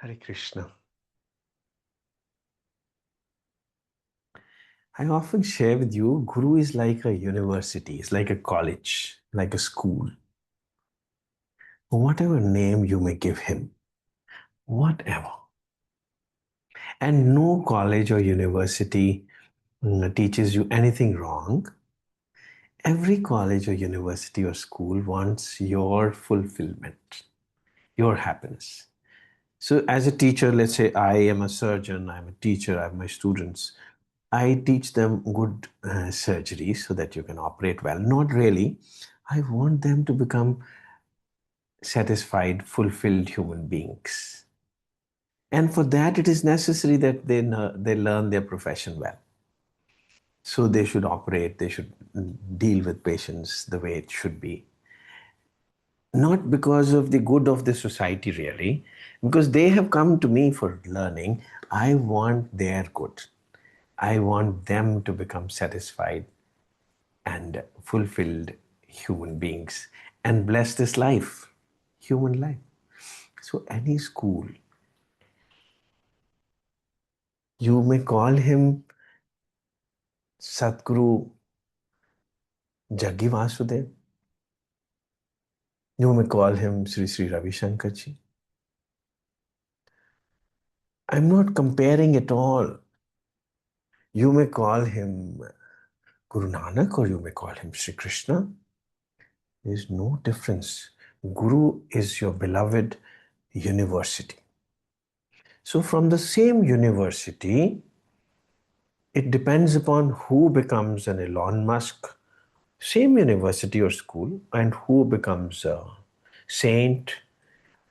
Hare Krishna. I often share with you, Guru is like a university, it's like a college, like a school. Whatever name you may give him, whatever. And no college or university teaches you anything wrong. Every college or university or school wants your fulfillment, your happiness. So, as a teacher, let's say I am a surgeon, I'm a teacher, I have my students. I teach them good surgery so that you can operate well. Not really. I want them to become satisfied, fulfilled human beings. And for that, it is necessary that they learn their profession well. So they should operate, they should deal with patients the way it should be. Not because of the good of the society, really, because they have come to me for learning. I want their good. I want them to become satisfied and fulfilled human beings and bless this life, human life. So, any school, you may call him Sadguru Jaggi Vasudev, you may call him Sri Sri Ravi Shankar Ji. I'm not comparing at all. You may call him Guru Nanak or you may call him Sri Krishna. There's no difference. Guru is your beloved university. So, from the same university, it depends upon who becomes an Elon Musk, same university or school, and who becomes a saint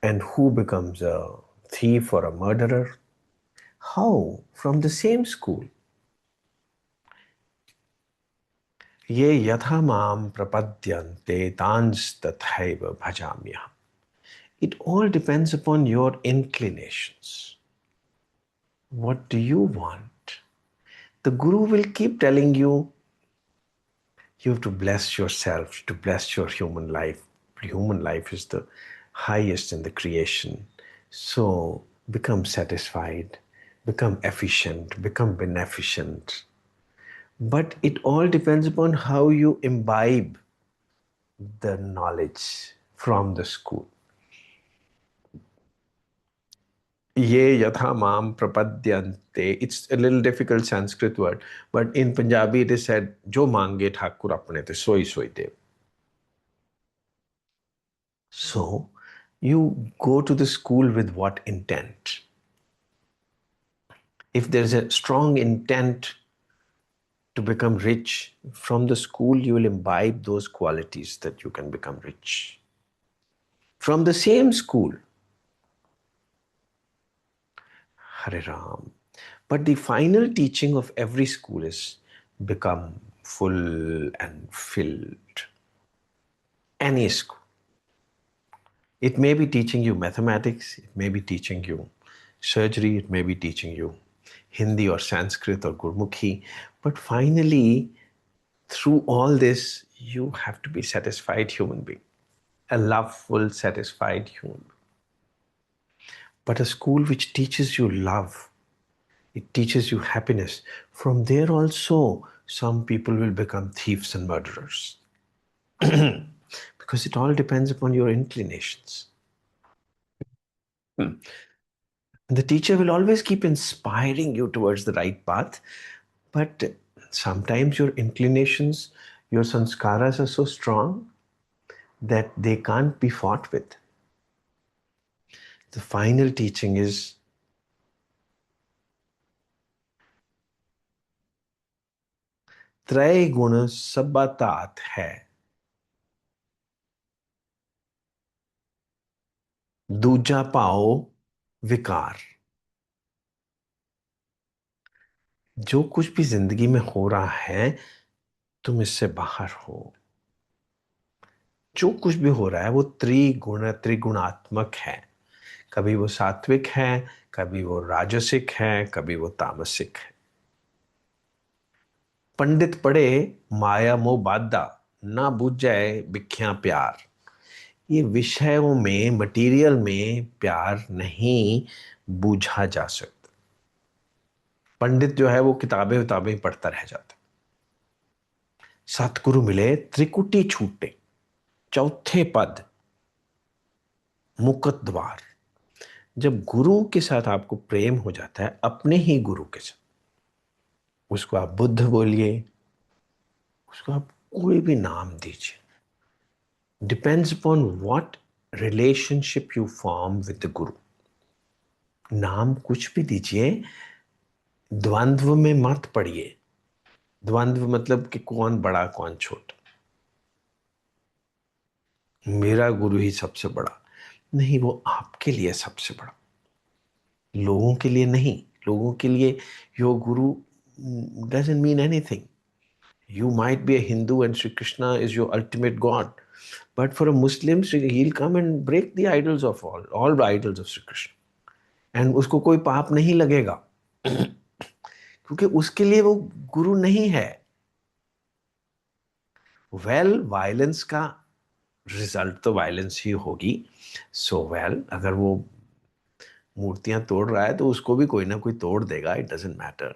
and who becomes a thief or a murderer. How? From the same school. Ye yatha mam prapadyante tans tathaiva bhajamyaham. It all depends upon your inclinations. What do you want? The Guru will keep telling you, you have to bless yourself, to bless your human life. Human life is the highest in the creation. So become satisfied, become efficient, become beneficent. But it all depends upon how you imbibe the knowledge from the school. Ye yatha mam prapadyante. It's a little difficult Sanskrit word, but in Punjabi it is said, Jo mange Thakur apne te soi soi de. So you go to the school with what intent? If there's a strong intent to become rich, from the school you will imbibe those qualities that you can become rich. From the same school, Hare Ram. But the final teaching of every school is become full and filled. Any school. It may be teaching you mathematics, it may be teaching you surgery, it may be teaching you Hindi or Sanskrit or Gurmukhi. But finally, through all this, you have to be satisfied human being, a loveful, satisfied human being. But a school which teaches you love, it teaches you happiness. From there also, some people will become thieves and murderers. Because it all depends upon your inclinations. And the teacher will always keep inspiring you towards the right path. But sometimes your inclinations, your sanskaras are so strong that they can't be fought with. The final teaching is त्रय गुण सबतात है, दूजा पाओ विकार. जो कुछ भी जिंदगी में हो रहा है, तुम इससे बाहर हो. जो कुछ भी हो रहा है वो त्रिगुणात्मक है. कभी वो सात्विक है, कभी वो राजसिक है, कभी वो तामसिक है. पंडित पढ़े माया मोह बाधा, ना बुझ जाए बिख्या प्यार. ये विषयों में, मटेरियल में प्यार नहीं, बूझा जा सकता। पंडित जो है वो किताबें किताबें पढ़ता रह जाता। सतगुरु मिले, त्रिकुटी छूटे, चौथे पद, मुकट द्वार। जब गुरु के साथ आपको प्रेम हो जाता है, अपने ही गुरु के साथ, उसको आप बुद्ध बोलिए, उसको आप कोई भी नाम दीजिए, depends upon what relationship you form with the गुरु। नाम कुछ भी दीजिए, द्वंद्व में मत पड़िए। द्वंद्व मतलब कि कौन बड़ा कौन छोटा, मेरा गुरु ही सबसे बड़ा। नहीं, वो आपके लिए सबसे बड़ा, लोगों के लिए नहीं। लोगों के लिए your Guru doesn't mean anything. You might be a Hindu and Sri Krishna is your ultimate God. But for a Muslim, he'll come and break the idols of all the idols of Sri Krishna. And उसको कोई पाप नहीं लगेगा क्योंकि उसके लिए वो गुरु नहीं है। वायलेंस का रिजल्ट तो वायलेंस ही होगी। अगर वो मूर्तियां तोड़ रहा है तो उसको भी कोई ना कोई तोड़ देगा, इट डजेंट मैटर।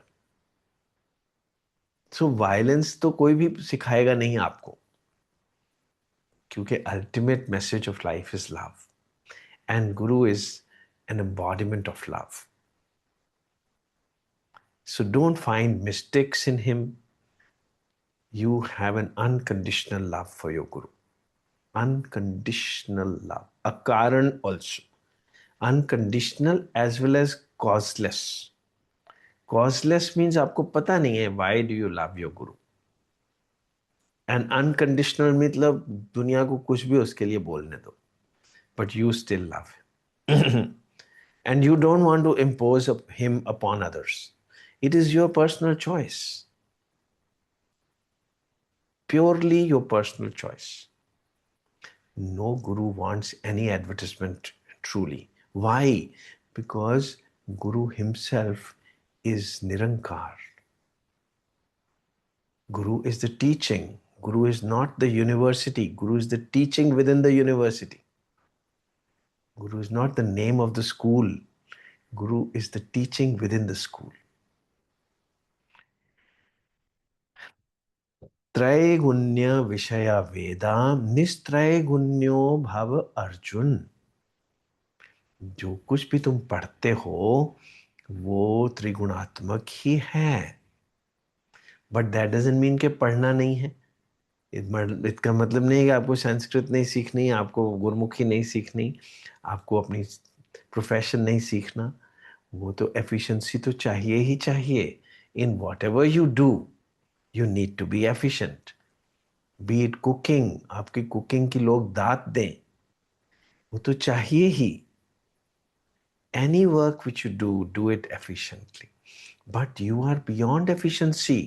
वायलेंस तो कोई भी सिखाएगा नहीं आपको, क्योंकि ultimate message of life is love, and guru is an embodiment of love. So don't find mistakes in him. You have an unconditional love for your Guru. Unconditional love. Akaran also. Unconditional as well as causeless. Causeless means आपको पता नहीं है why do you love your Guru. And unconditional मतलब दुनिया को कुछ भी उसके लिए बोलने दो, but you still love him. And you don't want to impose him upon others. It is your personal choice. Purely your personal choice. No guru wants any advertisement truly. Why? Because Guru himself is Nirankar. Guru is the teaching. Guru is not the university. Guru is the teaching within the university. Guru is not the name of the school. Guru is the teaching within the school. त्रैगुण्य विषय वेदा निस्त्रैगुण्यो भव अर्जुन। जो कुछ भी तुम पढ़ते हो वो त्रिगुणात्मक ही है, बट दैट डजंट मीन कि पढ़ना नहीं है। इसका मतलब नहीं है कि आपको संस्कृत नहीं सीखनी, आपको गुरमुखी नहीं सीखनी, आपको अपनी प्रोफेशन नहीं सीखना। वो तो एफिशिएंसी तो चाहिए ही चाहिए। In whatever you do you need to be efficient. Be it cooking, आपकी कुकिंग की लोग दाद दें, वो तो चाहिए ही। Any work which you do it efficiently. But you are beyond efficiency.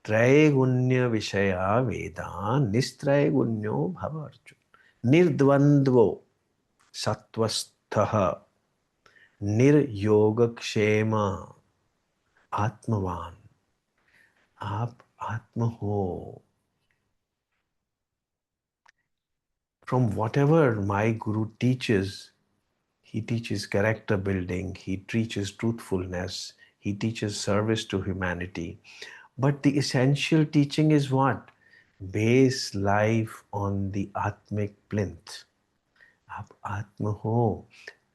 त्रैगुण्य विषया वेदा निस्त्रैगुण्यो भव अर्जुन। निर्द्वंद्वो सत्वस्थः निर्योगक्षेम आत्मवान। आप आत्म हो। From whatever my guru teaches, he teaches character building, he teaches truthfulness, he teaches service to humanity. But the essential teaching is what? Base life on the Atmic plinth. आप आत्म हो,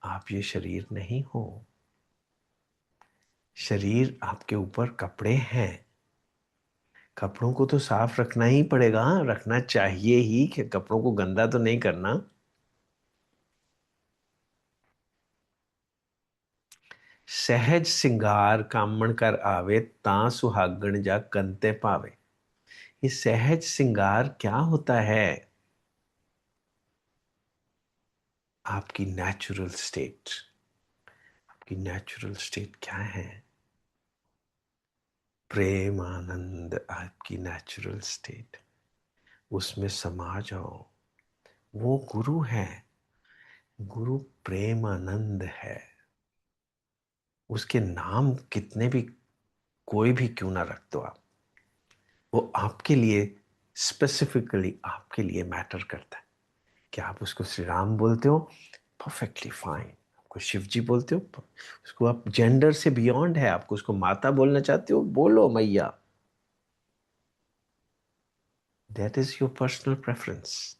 आप ये शरीर नहीं हो। शरीर आपके ऊपर कपड़े हैं, कपड़ों को तो साफ रखना ही पड़ेगा, रखना चाहिए ही कि कपड़ों को गंदा तो नहीं करना। सहज सिंगार कामण कर आवे ता सुहागण जा कंते पावे। ये सहज सिंगार क्या होता है? आपकी नेचुरल स्टेट। आपकी नेचुरल स्टेट क्या है? प्रेम आनंद आपकी नेचुरल स्टेट, उसमें समा जाओ। वो गुरु है। गुरु प्रेम आनंद है। उसके नाम कितने भी कोई भी क्यों ना रख दो आप, वो आपके लिए स्पेसिफिकली आपके लिए मैटर करता है। क्या आप उसको श्री राम बोलते हो? परफेक्टली फाइन, आपको शिव जी बोलते हो, उसको आप जेंडर से बियॉन्ड है, आपको उसको माता बोलना चाहते हो, बोलो मैया। That is your personal preference.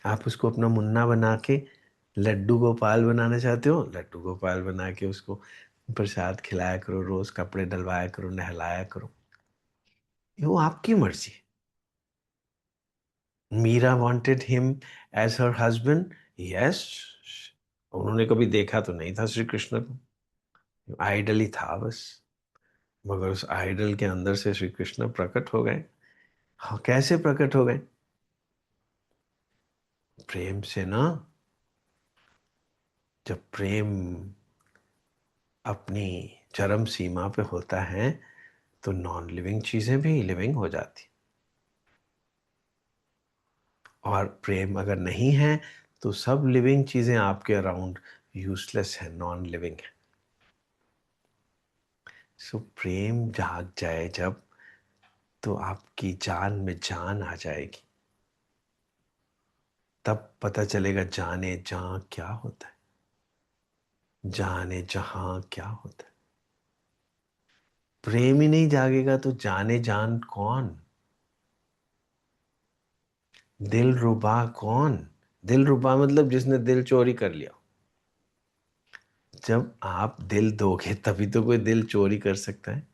आप उसको अपना मुन्ना बना के लड्डू गोपाल बनाना चाहते हो, लड्डू गोपाल बना के उसको प्रसाद खिलाया करो, रोज कपड़े डलवाया करो, नहलाया करो, ये वो आपकी मर्जी। Meera wanted him as her husband, yes. उन्होंने कभी देखा तो नहीं था श्री कृष्ण को, आइडल ही था बस, मगर उस आइडल के अंदर से श्री कृष्ण प्रकट हो गए। हाँ, कैसे प्रकट हो गए? प्रेम से ना। जब प्रेम अपनी चरम सीमा पे होता है तो नॉन लिविंग चीजें भी लिविंग हो जाती, और प्रेम अगर नहीं है तो सब लिविंग चीजें आपके अराउंड यूजलेस है, नॉन लिविंग है। सो प्रेम जाग जाए जब, तो आपकी जान में जान आ जाएगी, तब पता चलेगा जाने जहां क्या होता है, जाने जहां क्या होता है। प्रेम ही नहीं जागेगा तो जाने जान कौन? दिल रुबा कौन? दिल रुबा मतलब जिसने दिल चोरी कर लिया। जब आप दिल दोगे तभी तो कोई दिल चोरी कर सकता है,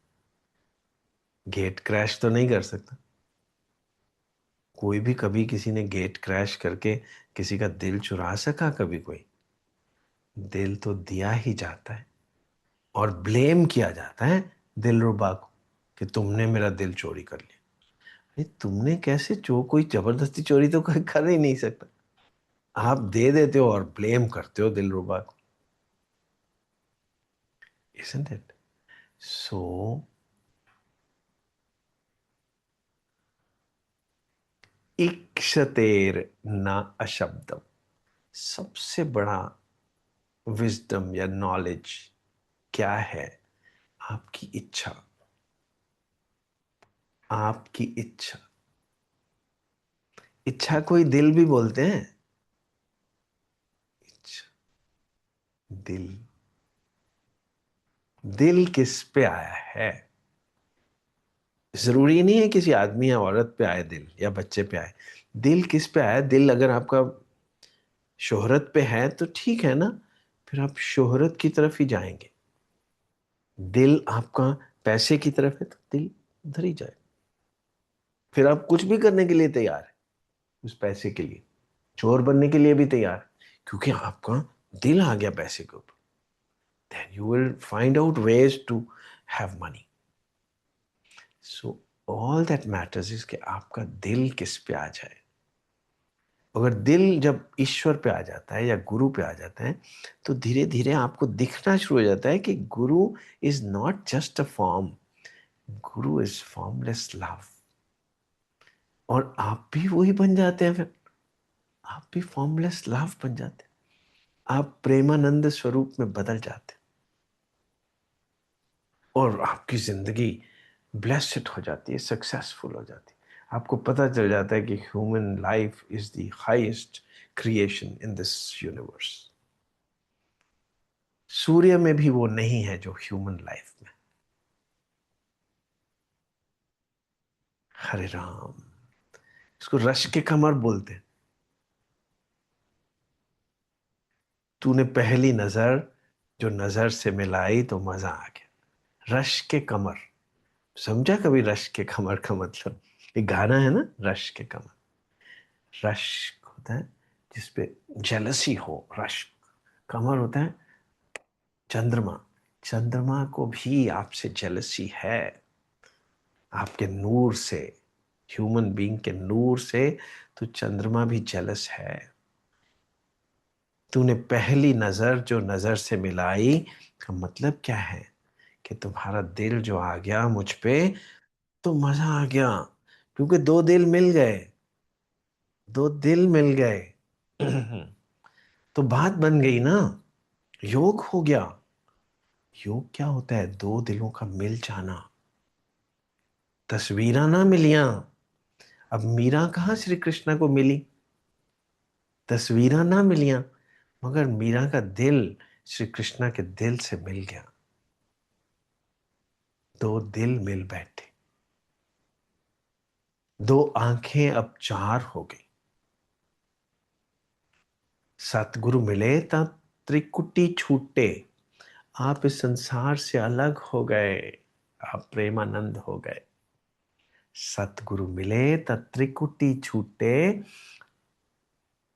गेट क्रैश तो नहीं कर सकता कोई भी। कभी किसी ने गेट क्रैश करके किसी का दिल चुरा सका कभी कोई? दिल तो दिया ही जाता है, और ब्लेम किया जाता है दिलरुबा को कि तुमने मेरा दिल चोरी कर लिया। अरे तुमने कैसे कोई जबरदस्ती चोरी तो कोई कर ही नहीं सकता, आप दे देते हो और ब्लेम करते हो दिलरुबा को। Isn't it? So, इक्षतेर न अशब्दम, सबसे बड़ा विजडम या नॉलेज क्या है? आपकी इच्छा। आपकी इच्छा। इच्छा कोई दिल भी बोलते हैं। इच्छा, दिल। दिल किस पे आया है? जरूरी नहीं है किसी आदमी या औरत पे आए दिल, या बच्चे पे आए। दिल किस पे आया? दिल अगर आपका शोहरत पे है तो ठीक है ना, फिर आप शोहरत की तरफ ही जाएंगे। दिल आपका पैसे की तरफ है तो दिल उधर ही जाए। फिर आप कुछ भी करने के लिए तैयार है उस पैसे के लिए, चोर बनने के लिए भी तैयार है, क्योंकि आपका दिल आ गया पैसे के ऊपर। Then you will find out ways to have money. So all that matters is कि आपका दिल किस पे आ जाए। अगर दिल जब ईश्वर पे आ जाता है या गुरु पे आ जाता है, तो धीरे धीरे आपको दिखना शुरू हो जाता है कि गुरु is not just a form, Guru is formless love. और आप भी वही बन जाते हैं फिर, आप भी फॉर्मलेस लव बन जाते हैं, आप प्रेमानंद स्वरूप में बदल जाते हैं, और आपकी जिंदगी ब्लेस्ड हो जाती है, सक्सेसफुल हो जाती है। आपको पता चल जाता है कि human life is the highest creation in this universe. सूर्य में भी वो नहीं है जो ह्यूमन लाइफ में। हरे राम। इसको रश के कमर बोलते हैं। तूने पहली नजर जो नजर से मिलाई तो मजा आ गया, रश के कमर। समझा कभी रश के कमर का मतलब? एक गाना है ना, रश के कमर। रश होता है जिसपे जेलसी हो, रश। कमर होता है चंद्रमा। चंद्रमा को भी आपसे जेलसी है, आपके नूर से, ह्यूमन बीइंग के नूर से। तो चंद्रमा भी जेलस है। तूने पहली नजर जो नजर से मिलाई का मतलब क्या है? कि तुम्हारा दिल जो आ गया मुझ पे, तो मजा आ गया, क्योंकि दो दिल मिल गए, दो दिल मिल गए। तो बात बन गई ना, योग हो गया। योग क्या होता है? दो दिलों का मिल जाना। तस्वीरां ना मिलियां। अब मीरा कहाँ श्री कृष्ण को मिली? तस्वीरां ना मिलियां, मगर मीरा का दिल श्री कृष्णा के दिल से मिल गया। दो दिल मिल बैठे, दो आंखें अब चार हो गई। सतगुरु मिले तब त्रिकुटी छूटे। आप इस संसार से अलग हो गए, आप प्रेमानंद हो गए। सतगुरु मिले तब त्रिकुटी छूटे।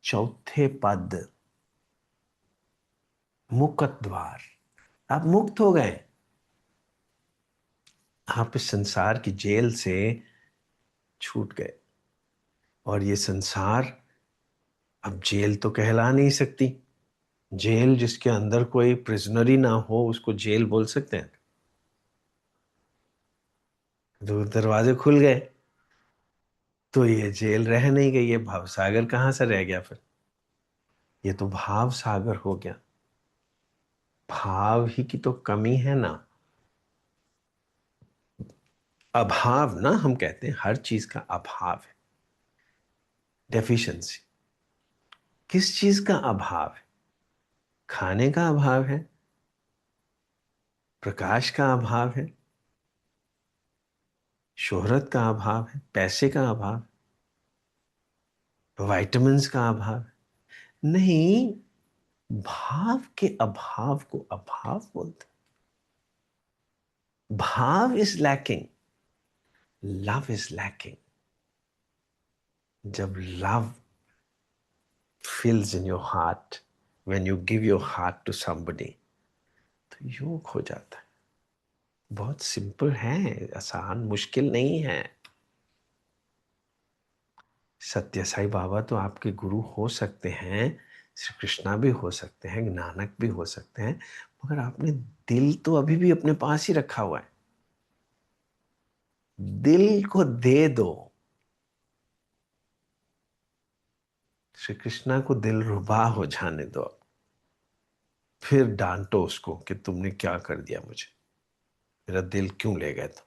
चौथे पद, मुकत द्वार। आप मुक्त हो गए। आप इस संसार की जेल से छूट गए। और ये संसार अब जेल तो कहला नहीं सकती। जेल जिसके अंदर कोई प्रिजनर ही ना हो उसको जेल बोल सकते हैं? तो दरवाजे खुल गए तो ये जेल रह नहीं गई, ये भाव सागर कहां से रह गया फिर? ये तो भाव सागर हो गया। भाव ही की तो कमी है ना। अभाव ना, हम कहते हैं हर चीज का अभाव है, डेफिशिएंसी। किस चीज का अभाव है? खाने का अभाव है, प्रकाश का अभाव है, शोहरत का अभाव है, पैसे का अभाव, विटामिन्स का अभाव नहीं। भाव के अभाव को अभाव बोलते हैं। भाव is lacking, love is lacking. जब love fills in your heart, when you give your heart to somebody, तो योग हो जाता है। बहुत सिंपल है, आसान, मुश्किल नहीं है। सत्य साई बाबा तो आपके गुरु हो सकते हैं, श्री कृष्णा भी हो सकते हैं, नानक भी हो सकते हैं, मगर आपने दिल तो अभी भी अपने पास ही रखा हुआ है। दिल को दे दो। श्री कृष्णा को दिल रुबा हो जाने दो, फिर डांटो उसको कि तुमने क्या कर दिया मुझे, मेरा दिल क्यों ले गए? तो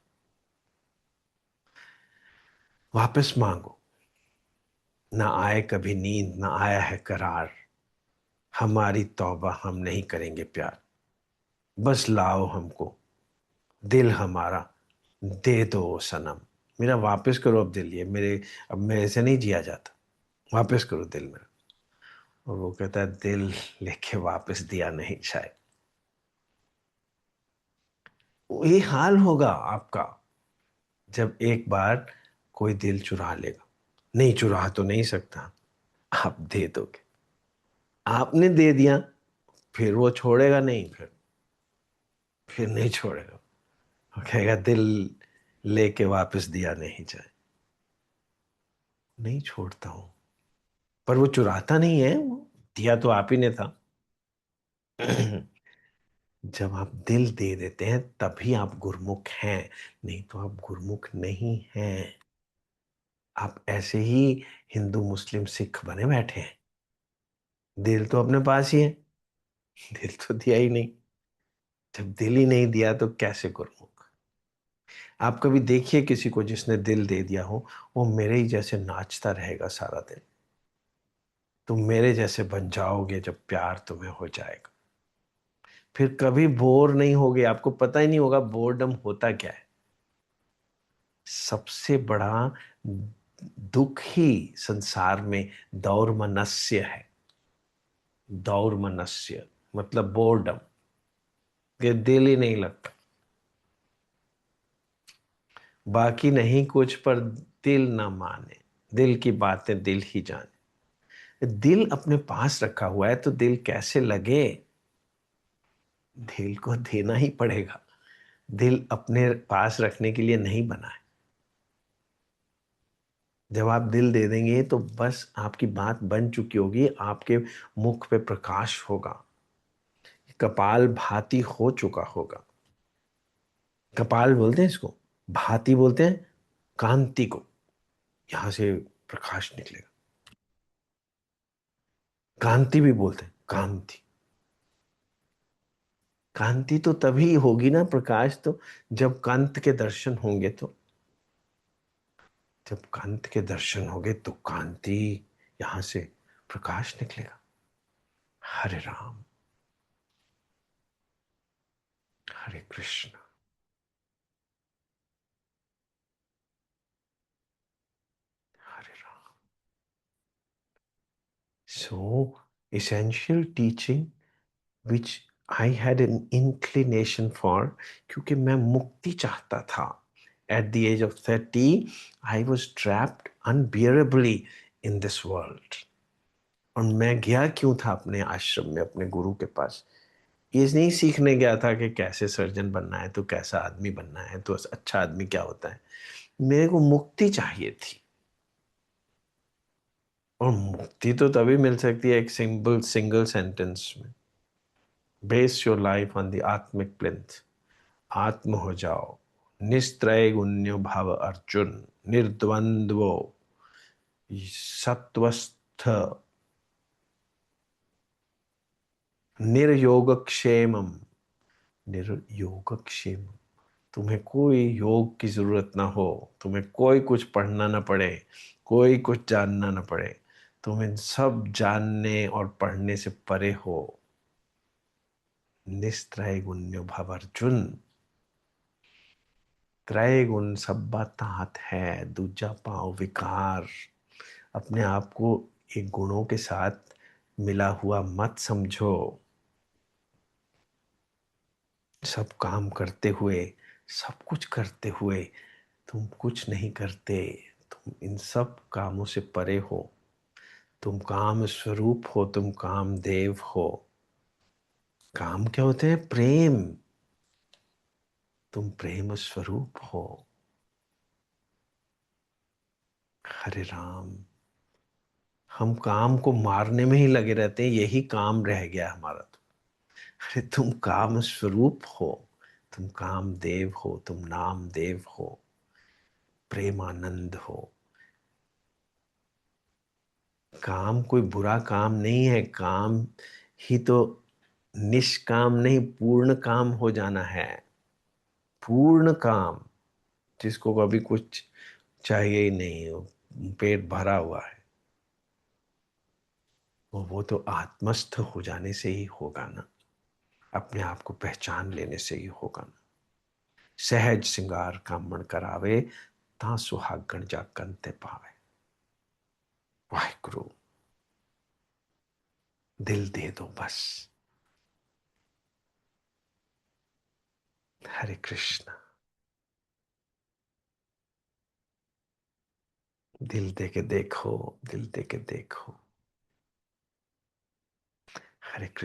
वापस मांगो। ना आए कभी नींद, ना आया है करार, हमारी तौबा हम नहीं करेंगे प्यार। बस लाओ हमको, दिल हमारा दे दो सनम। मेरा वापस करो अब दिल, ये मेरे, अब मेरे से नहीं जिया जाता, वापस करो दिल मेरा। और वो कहता है दिल लेके वापस दिया नहीं शायद। ये हाल होगा आपका जब एक बार कोई दिल चुरा लेगा। नहीं चुरा तो नहीं सकता, आप दे दोगे। आपने दे दिया, फिर वो छोड़ेगा नहीं, फिर नहीं छोड़ेगा। वो कहेगा दिल लेके वापस दिया नहीं जाए। नहीं छोड़ता हूं, पर वो चुराता नहीं है, वो दिया तो आप ही ने था। जब आप दिल दे देते हैं तभी आप गुरमुख हैं, नहीं तो आप गुरमुख नहीं हैं। आप ऐसे ही हिंदू मुस्लिम सिख बने बैठे हैं। दिल तो अपने पास ही है, दिल तो दिया ही नहीं। जब दिल ही नहीं दिया तो कैसे गुरमुख? आप कभी देखिए किसी को जिसने दिल दे दिया हो, वो मेरे ही जैसे नाचता रहेगा सारा दिन। तुम मेरे जैसे बन जाओगे जब प्यार तुम्हें हो जाएगा। फिर कभी बोर नहीं होगे, आपको पता ही नहीं होगा बोर्डम होता क्या है। सबसे बड़ा दुख ही संसार में दौर्मनस्य है। दौर्मनस्य मतलब बोर्डम, कि दिल ही नहीं लगता। बाकी नहीं कुछ पर दिल ना माने, दिल की बातें दिल ही जाने। दिल अपने पास रखा हुआ है तो दिल कैसे लगे? दिल को देना ही पड़ेगा। दिल अपने पास रखने के लिए नहीं बना है। जब आप दिल दे देंगे तो बस आपकी बात बन चुकी होगी, आपके मुख पे प्रकाश होगा, कपाल भाती हो चुका होगा। कपाल बोलते हैं इसको, भाती बोलते हैं कांति को। यहां से प्रकाश निकलेगा। कांति भी बोलते हैं, कांति। कांति तो तभी होगी ना, प्रकाश तो जब कांत के दर्शन होंगे। तो जब कांत के दर्शन होंगे तो कांति, यहां से प्रकाश निकलेगा। हरे राम, हरे कृष्ण, हरे Ram. So, essential teaching which I had an inclination for, क्योंकि मैं मुक्ति चाहता था. At the age of 30, I was trapped unbearably in this world. और मैं गया क्यों था अपने आश्रम में, अपने गुरु के पास? ये नहीं सीखने गया था कि कैसे सर्जन बनना है, तो कैसा आदमी बनना है, तो अच्छा आदमी क्या होता है. मेरे को मुक्ति चाहिए थी. और मुक्ति तो तभी मिल सकती है एक सिंगल सेंटेंस में. Base your life on the आत्मिक प्लिंथ. आत्म हो जाओ. निस्त्रय गुण्यो भाव अर्जुन. निर्द्वंद्वो सत्वस्थ. निर्योगक्षेमम. निर्योगक्षेम. तुम्हें कोई योग की जरूरत ना हो. तुम्हें कोई कुछ पढ़ना ना पड़े. कोई कुछ जानना ना पड़े. तुम इन सब जानने और पढ़ने से परे हो. निस्त्रय गुण्यो भव अर्जुन. त्रय गुण सब्बा तात है, दूजा पाओ विकार. अपने आप को एक गुणों के साथ मिला हुआ मत समझो. सब काम करते हुए, सब कुछ करते हुए तुम कुछ नहीं करते. तुम इन सब कामों से परे हो. तुम काम स्वरूप हो. तुम काम देव हो. काम क्या होते हैं? प्रेम. तुम प्रेम स्वरूप हो. हरे राम. हम काम को मारने में ही लगे रहते हैं. यही काम रह गया हमारा तो. अरे तुम काम स्वरूप हो. तुम काम देव हो. तुम नाम देव हो. प्रेमानंद हो. काम कोई बुरा काम नहीं है. काम ही तो निष्काम नहीं, पूर्ण काम हो जाना है. पूर्ण काम. जिसको कभी कुछ चाहिए ही नहीं हो, पेट भरा हुआ है, वो तो आत्मस्थ हो जाने से ही होगा ना. अपने आप को पहचान लेने से ही होगा ना. सहज सिंगार कामण करावे, ता सुहागण जागन ते पावे. वाहिगुरु. दिल दे दो बस. हरे कृष्ण. दिल दे के देखो. दिल दे के देखो. हरे कृष्ण.